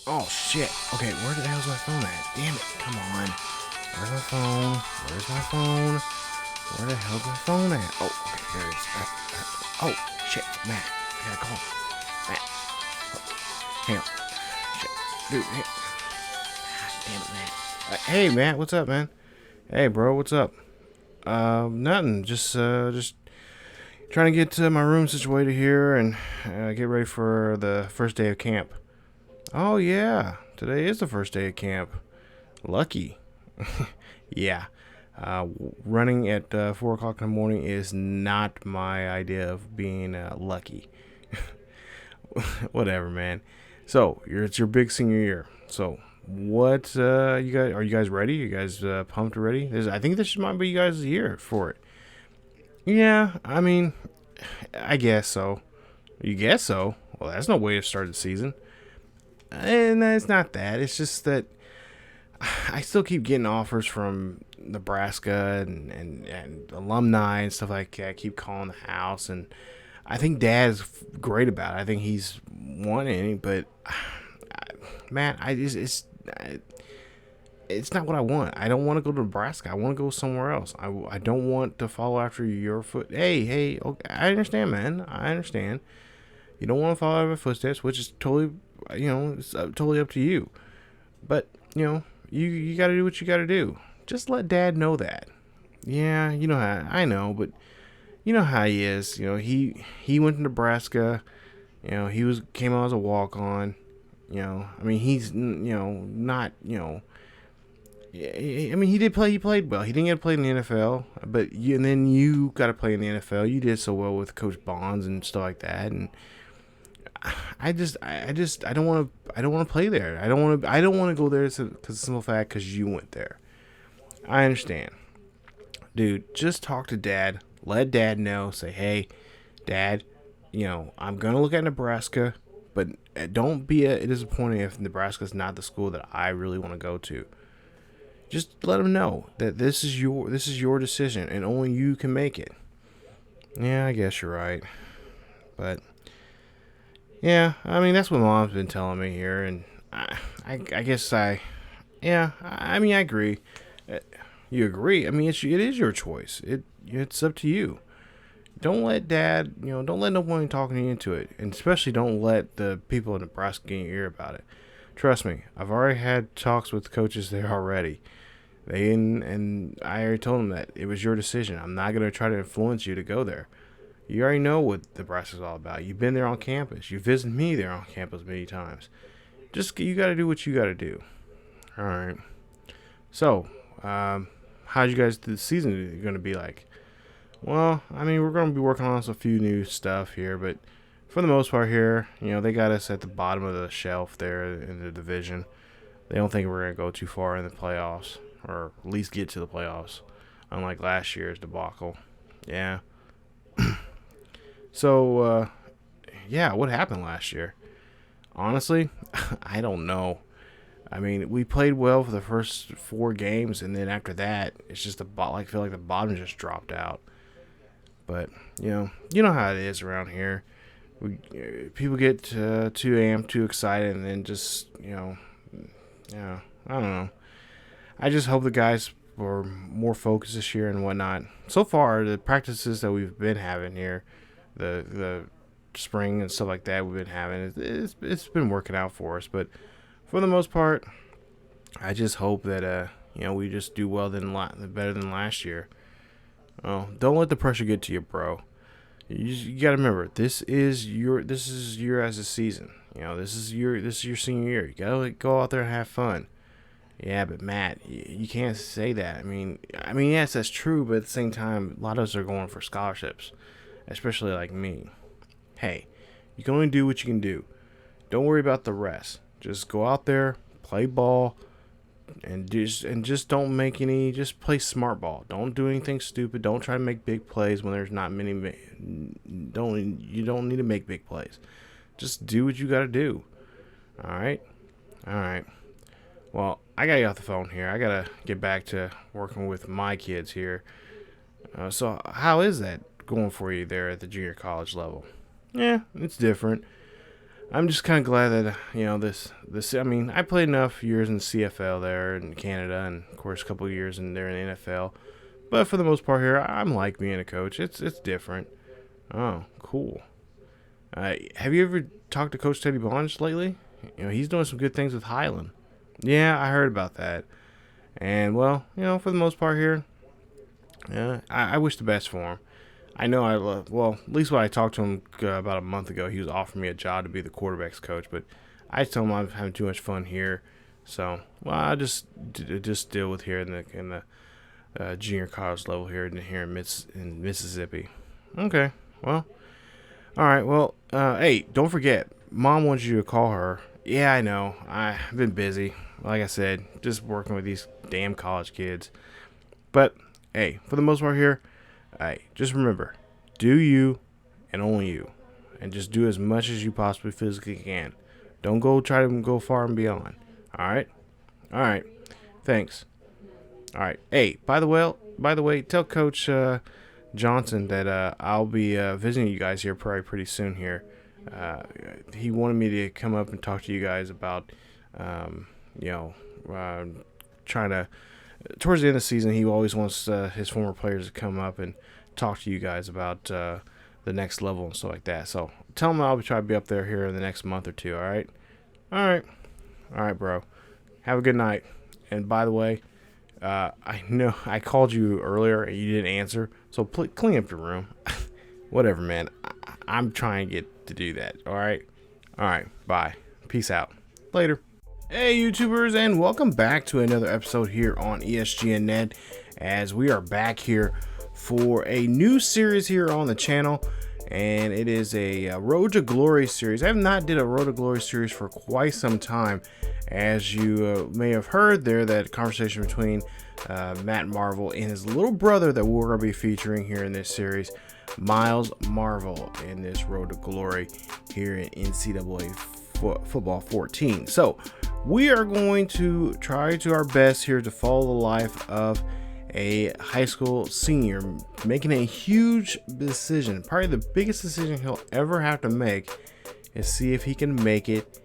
Oh, shit. Okay, where the hell's my phone at? Damn it. Come on. Where's my phone? Where's my phone? Where the hell's my phone at? Oh, okay, there it is. Oh, shit. Matt. I gotta call. Matt. Hang on. Shit. Dude, hey. Damn it, Matt. Hey, Matt. What's up, man? Hey, bro. What's up? Nothing. Just trying to get my room situated here and get ready for the first day of camp. Oh, yeah. Today is the first day of camp. Lucky. Yeah. Running at 4 o'clock in the morning is not my idea of being lucky. Whatever, man. So, it's your big senior year. So, what you guys are you guys ready? You guys pumped already? I think this might be you guys' year for it. Yeah, I mean, I guess so. You guess so? Well, that's no way to start the season. And it's not that. It's just that I still keep getting offers from Nebraska and alumni and stuff like that. I keep calling the house, and I think Dad's great about it. I think he's wanting, but man, it's not what I want. I don't want to go to Nebraska. I want to go somewhere else. I don't want to follow after your foot. Hey, okay, I understand, man. I understand. You don't want to follow my footsteps, which is totally, it's totally up to you. But you got to do what you got to do. Just let Dad know that. Yeah, you know how I know, but you know how he is. He went to Nebraska. He came out as a walk on. I mean, he's not. I mean, he did play. He played well. He didn't get to play in the NFL, and then you got to play in the NFL. You did so well with Coach Bonds and stuff like that, and I don't want to play there. I don't want to go there because of the simple fact because you went there. I understand, dude. Just talk to Dad. Let Dad know. Say, hey, Dad, I'm gonna look at Nebraska, but don't be disappointed if Nebraska's not the school that I really want to go to. Just let him know that this is your decision and only you can make it. Yeah, I guess you're right, but. Yeah, I mean, that's what Mom's been telling me here, and I guess I mean, I agree. You agree? I mean, it is your choice. It's up to you. Don't let Dad, don't let nobody talking you into it, and especially don't let the people in Nebraska get in your ear about it. Trust me, I've already had talks with coaches there already. And I already told them that it was your decision. I'm not gonna try to influence you to go there. You already know what Nebraska's all about. You've been there on campus. You visited me there on campus many times. You got to do what you got to do. All right. So, how'd you guys the season going to be like? Well, I mean, we're going to be working on a few new stuff here, but for the most part here, they got us at the bottom of the shelf there in the division. They don't think we're going to go too far in the playoffs, or at least get to the playoffs, unlike last year's debacle. Yeah. So, yeah, what happened last year? Honestly, I don't know. I mean, we played well for the first 4 games, and then after that, it's just I feel like the bottom just dropped out. But you know how it is around here. People get too amped, too excited, and then just I don't know. I just hope the guys were more focused this year and whatnot. So far, the practices that we've been having here. The spring and stuff like that we've been having, it's been working out for us. But for the most part, I just hope that we just do better than last year. Oh, don't let the pressure get to you, bro. You got to remember, this is your as a season. This is your senior year. You gotta go out there and have fun. Yeah, but Matt, you can't say that. I mean, yes, that's true, but at the same time, a lot of us are going for scholarships. Especially like me. Hey, you can only do what you can do. Don't worry about the rest. Just go out there, play ball, and just don't make any. Just play smart ball. Don't do anything stupid. Don't try to make big plays when there's not many. You don't need to make big plays. Just do what you got to do. All right. Well, I gotta get off the phone here. I gotta get back to working with my kids here. So how is that going for you there at the junior college level? Yeah, it's different. I'm just kind of glad that this. I mean, I played enough years in CFL there in Canada, and of course a couple of years in there in the NFL. But for the most part here, I'm like being a coach. It's different. Oh, cool. Have you ever talked to Coach Teddy Bonds lately? He's doing some good things with Highland. Yeah, I heard about that. And well, for the most part here, yeah, I wish the best for him. I know well, at least when I talked to him about a month ago, he was offering me a job to be the quarterback's coach, but I told him I'm having too much fun here. So, well, I just deal with here in the junior college level here in Mississippi. Okay, well, all right, well, hey, don't forget, Mom wants you to call her. Yeah, I know, I've been busy. Like I said, just working with these damn college kids. But, hey, for the most part here, hey, just remember, do you and only you. And just do as much as you possibly physically can. Don't try to go far and beyond. All right? All right. Thanks. All right. Hey, by the way, tell Coach Johnson that I'll be visiting you guys here probably pretty soon here. He wanted me to come up and talk to you guys about, trying to, towards the end of the season, he always wants his former players to come up and talk to you guys about the next level and stuff like that. So tell him I'll try to be up there here in the next month or two. All right? All right, bro. Have a good night. And by the way, I know I called you earlier and you didn't answer, so clean up your room. Whatever, man. I'm trying to get to do that. All right? All right. Bye. Peace out. Later. Hey, YouTubers, and welcome back to another episode here on ESGNet, as we are back here for a new series here on the channel, and it is a Road to Glory series. I have not did a Road to Glory series for quite some time, as you may have heard there, that conversation between Matt Marvel and his little brother that we're going to be featuring here in this series, Myles Marvel, in this Road to Glory here in NCAA Football 14. So we are going to try to our best here to follow the life of a high school senior making a huge decision. Probably the biggest decision he'll ever have to make is see if he can make it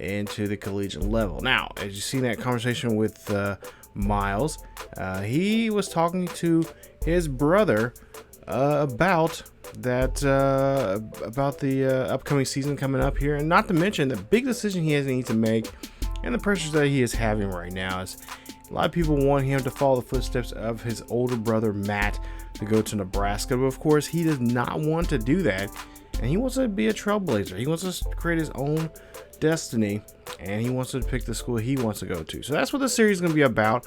into the collegiate level. Now, as you see that conversation with Myles, he was talking to his brother about the upcoming season coming up here, and not to mention the big decision he has to make and the pressures that he is having right now. Is a lot of people want him to follow the footsteps of his older brother Matt to go to Nebraska, but of course he does not want to do that, and he wants to be a trailblazer. He wants to create his own destiny, and he wants to pick the school he wants to go to. So that's what the series is going to be about.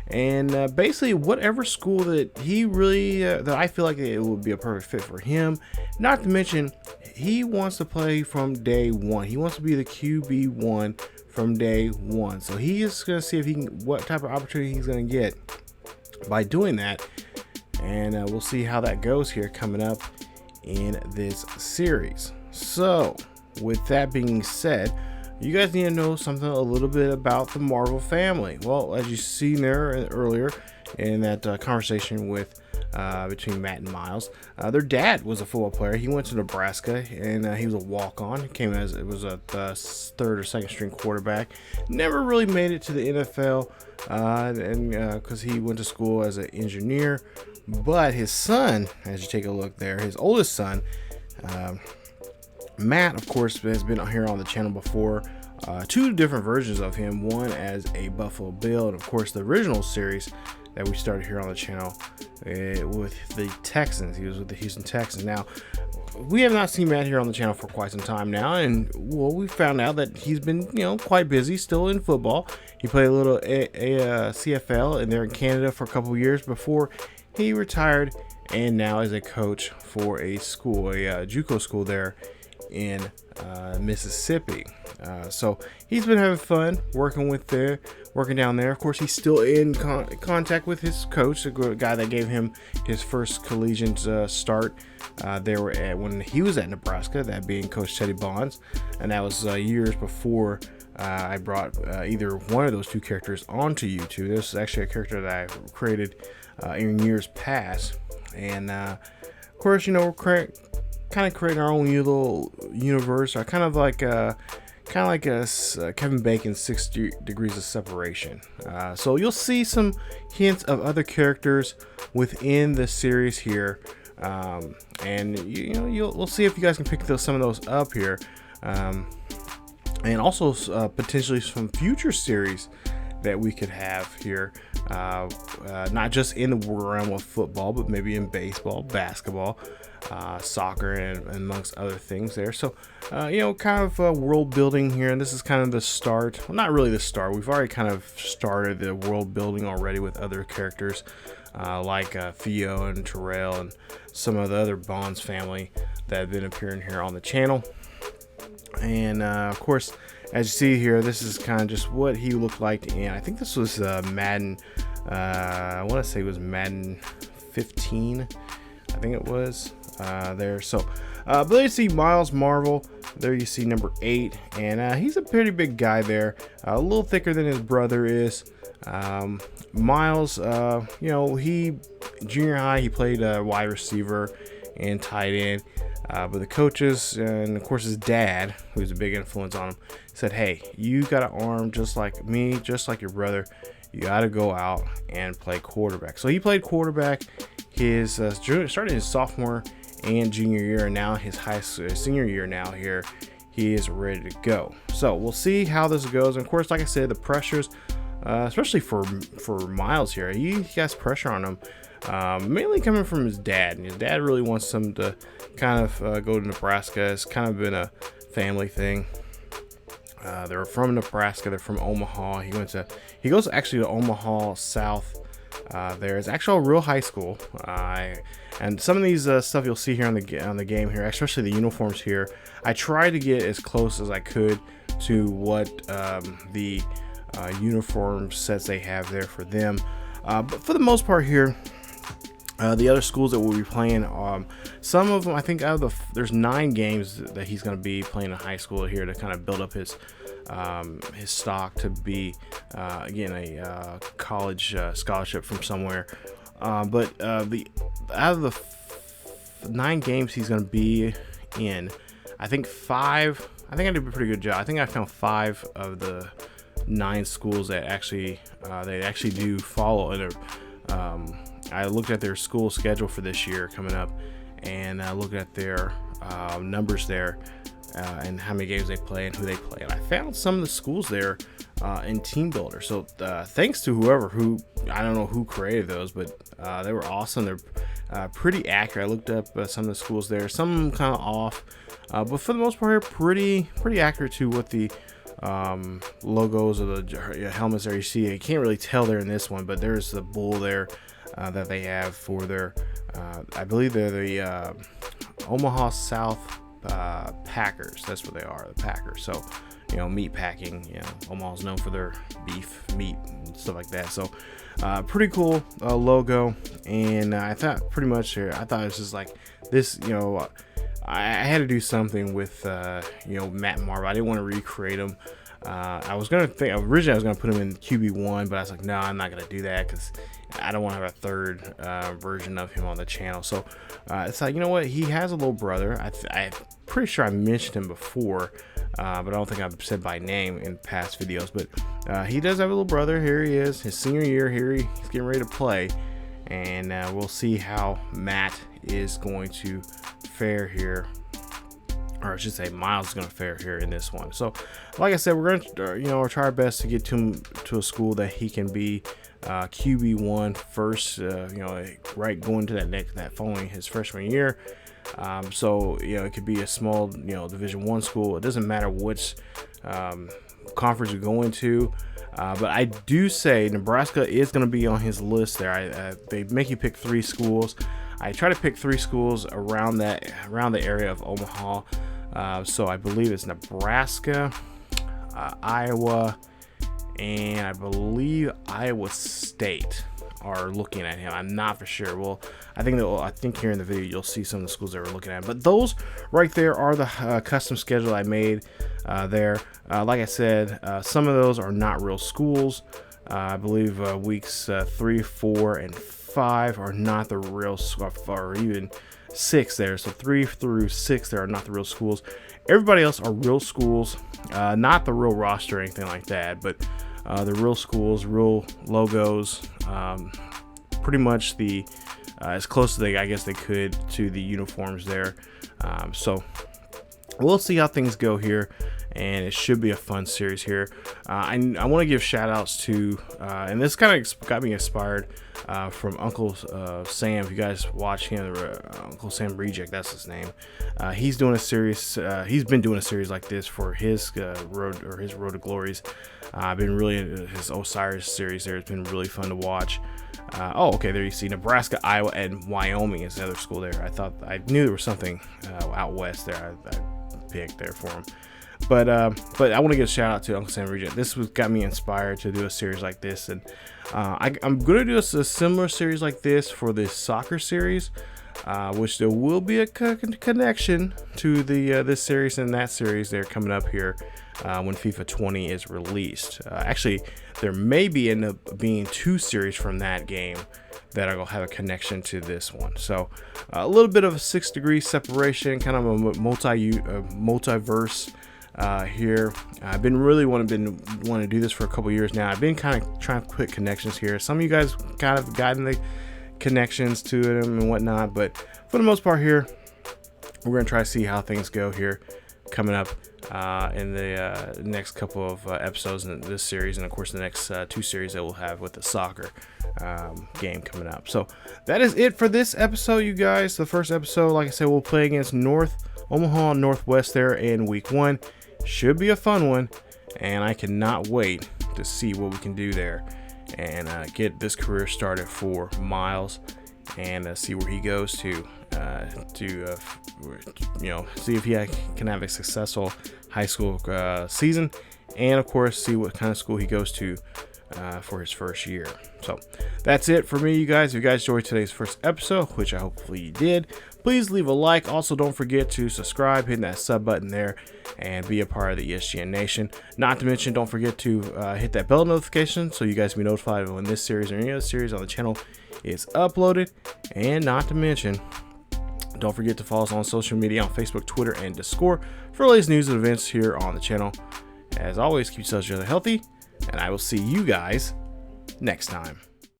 And basically, whatever school that he really, that I feel like it would be a perfect fit for him. Not to mention, he wants to play from day one. He wants to be the QB1 from day one. So he is going to see if he can, what type of opportunity he's going to get by doing that. And we'll see how that goes here coming up in this series. So, with that being said, you guys need to know something a little bit about the Marvel family. Well, as you seen there earlier in that conversation with between Matt and Myles, their dad was a football player. He went to Nebraska, and he was a walk-on. He came as it was a third or second string quarterback. Never really made it to the NFL, and because he went to school as an engineer. But his son, as you take a look there, his oldest son, Matt, of course, has been here on the channel before. Two different versions of him, one as a Buffalo Bill, and of course the original series that we started here on the channel with the Texans. He was with the Houston Texans. Now, we have not seen Matt here on the channel for quite some time now, and well, we found out that he's been, quite busy still in football. He played a little CFL and there in Canada for a couple of years before he retired, and now is a coach for a school, a JUCO school there in Mississippi. So he's been having fun working down there. Of course, he's still in contact with his coach, the guy that gave him his first collegiate start. They were when he was at Nebraska, that being Coach Teddy Bonds, and that was years before I brought either one of those two characters onto YouTube. This is actually a character that I created in years past, and of course, we're kind of creating our own little universe, or kind of like a Kevin Bacon's 60 Degrees of Separation. So you'll see some hints of other characters within the series here, and we'll see if you guys can pick some of those up here, and also potentially some future series that we could have here, not just in the realm of football, but maybe in baseball, basketball, soccer, and amongst other things there. So kind of world building here, and this is kind of the start. Well, not really the start, we've already kind of started the world building already with other characters like Theo and Terrell and some of the other Bonds family that have been appearing here on the channel. And of course, as you see here, this is kind of just what he looked like in, I think this was Madden, I want to say it was Madden 15, I think it was there. So but there you see Myles Marvel, there you see number 8, and he's a pretty big guy there, a little thicker than his brother is. Myles, he junior high, he played wide receiver and tight end. But the coaches, and of course his dad, who's a big influence on him, said, hey, you got an arm just like me, just like your brother. You got to go out and play quarterback. So he played quarterback his started his sophomore and junior year, and now his senior year now here. He is ready to go. So we'll see how this goes. And of course, like I said, the pressures, especially for Myles here, he has pressure on him. Mainly coming from his dad, and his dad really wants him to kind of go to Nebraska. It's kind of been a family thing. They're from Nebraska. They're from Omaha. He goes actually to Omaha South. There's actually a real high school. And some of these stuff you'll see here on the game here, especially the uniforms here. I tried to get as close as I could to what the uniform sets they have there for them. But for the most part here, the other schools that we'll be playing, some of them, I think there's 9 games that he's going to be playing in high school here to kind of build up his stock to be again a college scholarship from somewhere. But out of the 9 games he's going to be in, I think I did a pretty good job. I think I found 5 of the 9 schools that actually do follow it. I looked at their school schedule for this year coming up, and I looked at their numbers there, and how many games they play and who they play. And I found some of the schools there in Team Builder. So thanks to who I don't know who created those, but they were awesome. They're pretty accurate. I looked up some of the schools there, some kind of off, but for the most part, pretty accurate to what the logos of the helmets there. You see, you can't really tell there in this one, but there's the bull there that they have for their I believe they're the Omaha South Packers. That's what they are, the Packers. So meat packing. Omaha's known for their beef, meat, and stuff like that. So pretty cool logo. And I thought pretty much here, I thought it was just like this. I had to do something with Matt Marvel. I didn't want to recreate him. I was gonna originally I was gonna put him in QB1, but I was like, no, I'm not gonna do that because I don't want to have a third version of him on the channel. So it's like, you know what? He has a little brother. I'm pretty sure I mentioned him before, but I don't think I've said by name in past videos. But he does have a little brother. Here he is, his senior year. Here he's getting ready to play, and we'll see how Matt is going to fare here. Or I should say Myles is going to fare here in this one. So like I said, we're going to try our best to get him to a school that he can be QB1 first, right going to that following his freshman year. So it could be a small Division 1 school. It doesn't matter which conference you go into. But I do say Nebraska is going to be on his list there. They make you pick 3 schools. I try to pick 3 schools around the area of Omaha. So I believe it's Nebraska, Iowa, and I believe Iowa State are looking at him. I'm not for sure. Well, I think here in the video you'll see some of the schools that we're looking at. But those right there are the custom schedule I made there. Like I said, some of those are not real schools. I believe weeks 3, 4, and 5 are not the real, or even 6 there. So 3 through 6 there are not the real schools. Everybody else are real schools, not the real roster or anything like that, but the real schools, real logos, pretty much the as close as I guess they could to the uniforms there. So we'll see how things go here, and it should be a fun series here. I want to give shout outs to, and this kind of got me inspired from Uncle Sam. If you guys watch him, Uncle Sam Reject, that's his name. He's doing a series. He's been doing a series like this for his road to glories. I've been really into his Osiris series there. It's been really fun to watch. Oh, okay, there you see Nebraska, Iowa, and Wyoming is another school there. I knew there was something out west there. I picked there for him. But I want to give a shout out to Uncle Sam Reject. This got me inspired to do a series like this, and I'm going to do a similar series like this for the soccer series, which there will be a connection to the this series and that series there coming up here when FIFA 20 is released. Actually, there may end up being 2 series from that game that will have a connection to this one. So a little bit of a 6-degree separation, kind of a multiverse here. I've been really wanting to do this for a couple years now. I've been kind of trying to put connections here. Some of you guys kind of gotten the connections to them and whatnot, but for the most part here, we're going to try to see how things go here coming up in the next couple of episodes in this series, and of course the next 2 series that we'll have with the soccer game coming up. So that is it for this episode, you guys. The first episode, like I said, we'll play against Omaha Northwest there in week 1. Should be a fun one, and I cannot wait to see what we can do there and get this career started for Myles, and see where he goes to see if he can have a successful high school season, and of course see what kind of school he goes to for his first year. So that's it for me, you guys. If you guys enjoyed today's first episode, which I hopefully you did, please leave a like. Also, don't forget to subscribe, hitting that sub button there, and be a part of the ESGN Nation. Not to mention, don't forget to hit that bell notification so you guys can be notified when this series or any other series on the channel is uploaded. And not to mention, don't forget to follow us on social media on Facebook, Twitter, and Discord for the latest news and events here on the channel. As always, keep yourselves healthy, and I will see you guys next time.